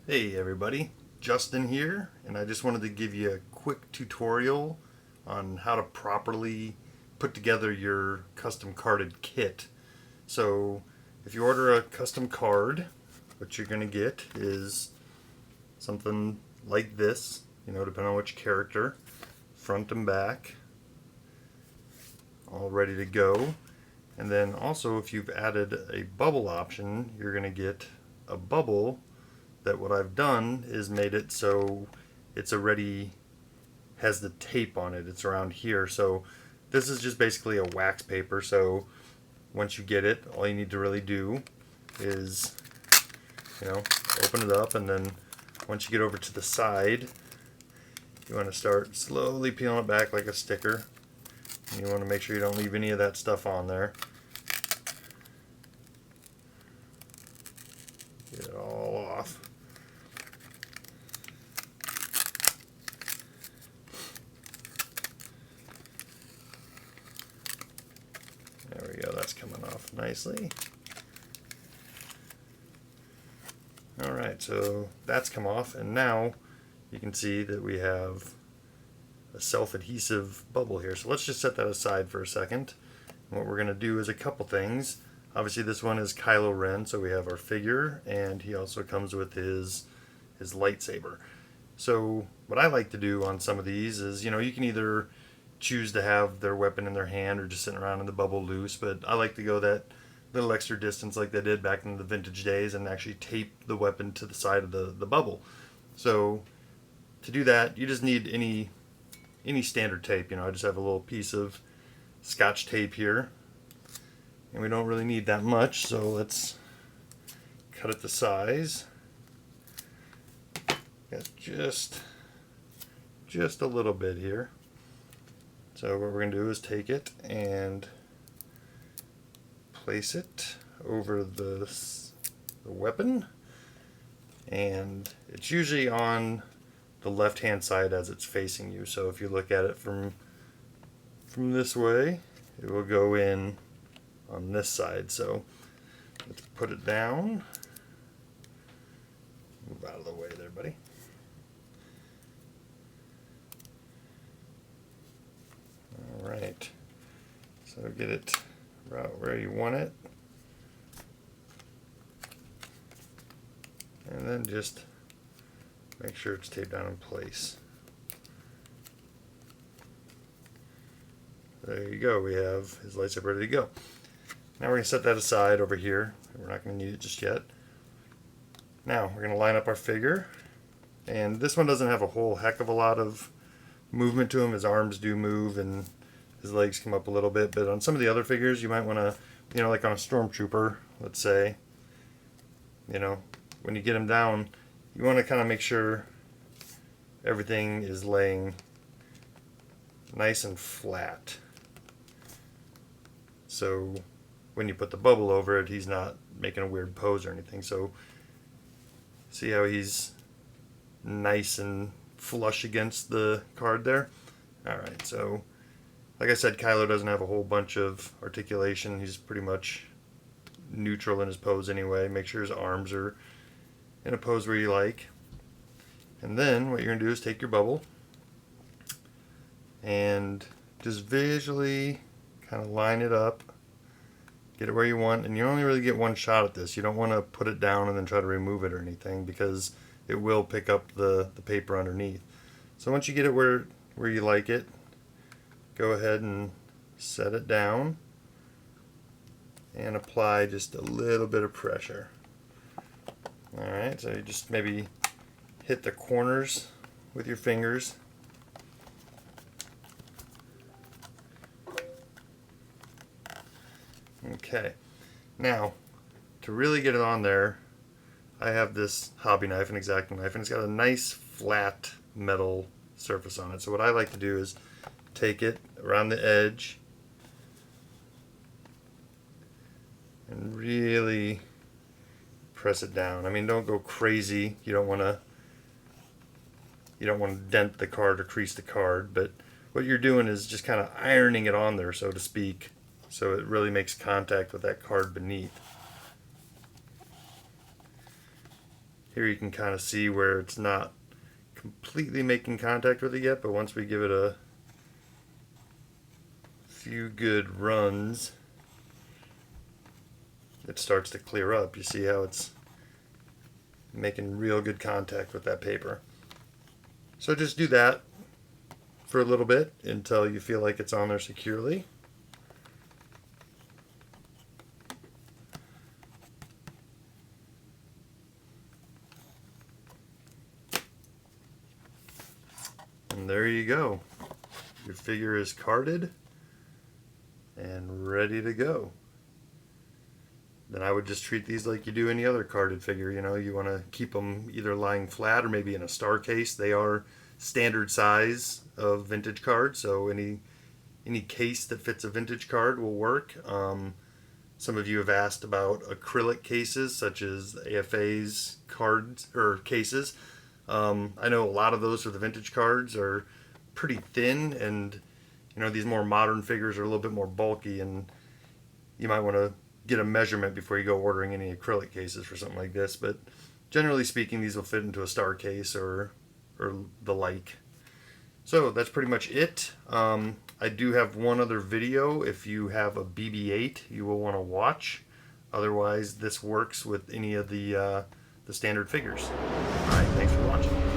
Hey everybody, Justin here, and I just wanted to give you a quick tutorial on how to properly put together your custom carded kit. So, if you order a custom card, what you're going to get is something like this, depending on which character, front and back, all ready to go. And then also, if you've added a bubble option, you're going to get a bubble that what I've done is made it so it's already has the tape on it. It's around here. So this is just basically a wax paper. So once you get it, all you need to really do is, open it up, and then once you get over to the side, you want to start slowly peeling it back like a sticker. And you want to make sure you don't leave any of that stuff on there. Get it all off. There we go, that's coming off nicely. Alright, so that's come off, and now you can see that we have a self-adhesive bubble here. So let's just set that aside for a second. And what we're going to do is a couple things. Obviously this one is Kylo Ren, so we have our figure, and he also comes with his lightsaber. So what I like to do on some of these is, you can either choose to have their weapon in their hand or just sitting around in the bubble loose, but I like to go that little extra distance like they did back in the vintage days and actually tape the weapon to the side of the bubble. So to do that, you just need any standard tape. I just have a little piece of Scotch tape here, and we don't really need that much, so let's cut it to size. Got just a little bit here. So what we're going to do is take it and place it over the weapon, and it's usually on the left hand side as it's facing you. So if you look at it from this way, it will go in on this side. So let's put it down. Move out of the way there, buddy. Alright, so get it about where you want it, and then just make sure it's taped down in place. There you go, we have his lightsaber ready to go. Now we're going to set that aside over here. We're not going to need it just yet. Now we're going to line up our figure, and this one doesn't have a whole heck of a lot of movement to him. His arms do move and his legs come up a little bit, but on some of the other figures you might want to, like on a stormtrooper, let's say, when you get him down, you want to kind of make sure everything is laying nice and flat. So when you put the bubble over it, he's not making a weird pose or anything. So see how he's nice and flush against the card there? Alright, so like I said, Kylo doesn't have a whole bunch of articulation. He's pretty much neutral in his pose anyway. Make sure his arms are in a pose where you like. And then what you're going to do is take your bubble and just visually kind of line it up. Get it where you want, and you only really get one shot at this. You don't want to put it down and then try to remove it or anything, because it will pick up the paper underneath. So once you get it where you like it, go ahead and set it down and apply just a little bit of pressure. Alright, so you just maybe hit the corners with your fingers. Okay, now to really get it on there, I have this hobby knife, an X-Acto knife, and it's got a nice flat metal surface on it. So what I like to do is take it around the edge and really press it down. I mean, don't go crazy. You don't want to dent the card or crease the card, but what you're doing is just kind of ironing it on there, so to speak, so it really makes contact with that card beneath. Here you can kind of see where it's not completely making contact with it yet, but once we give it a few good runs, it starts to clear up. You see how it's making real good contact with that paper. So just do that for a little bit until you feel like it's on there securely. And there you go. Your figure is carded and ready to go. Then I would just treat these like you do any other carded figure. You know, you want to keep them either lying flat or maybe in a star case. They are standard size of vintage cards, so any case that fits a vintage card will work. Some of you have asked about acrylic cases, such as AFA's cards or cases. I know a lot of those for the vintage cards are pretty thin, and you know, these more modern figures are a little bit more bulky, and you might want to get a measurement before you go ordering any acrylic cases for something like this. But generally speaking, these will fit into a star case or the like. So that's pretty much it. I do have one other video. If you have a BB-8 you will want to watch. Otherwise, this works with any of the standard figures. Alright, thanks for watching.